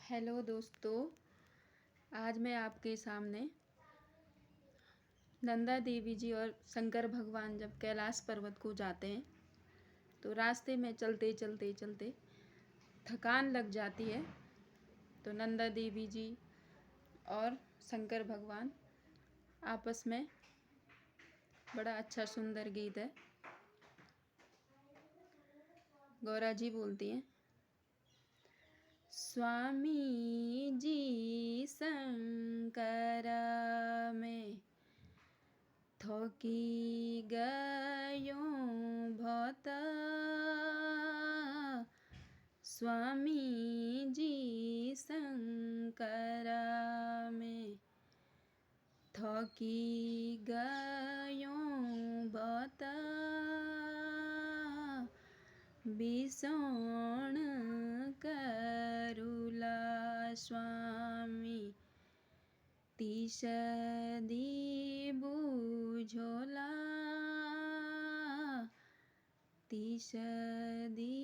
Hello दोस्तों। आज मैं आपके सामने नंदा देवी जी और शंकर भगवान जब कैलाश पर्वत को जाते हैं तो रास्ते में चलते चलते चलते थकान लग जाती है। तो नंदा देवी जी और शंकर भगवान आपस में बड़ा अच्छा सुंदर गीत है। गौरा जी बोलती हैं, स्वामी जी शंकर में थकी गयो भत, स्वामी जी शंकर में थकी गयो भत, बिसोण करुला स्वामी तिसदी बुझोला, तिसदी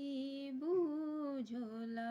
बुझोला।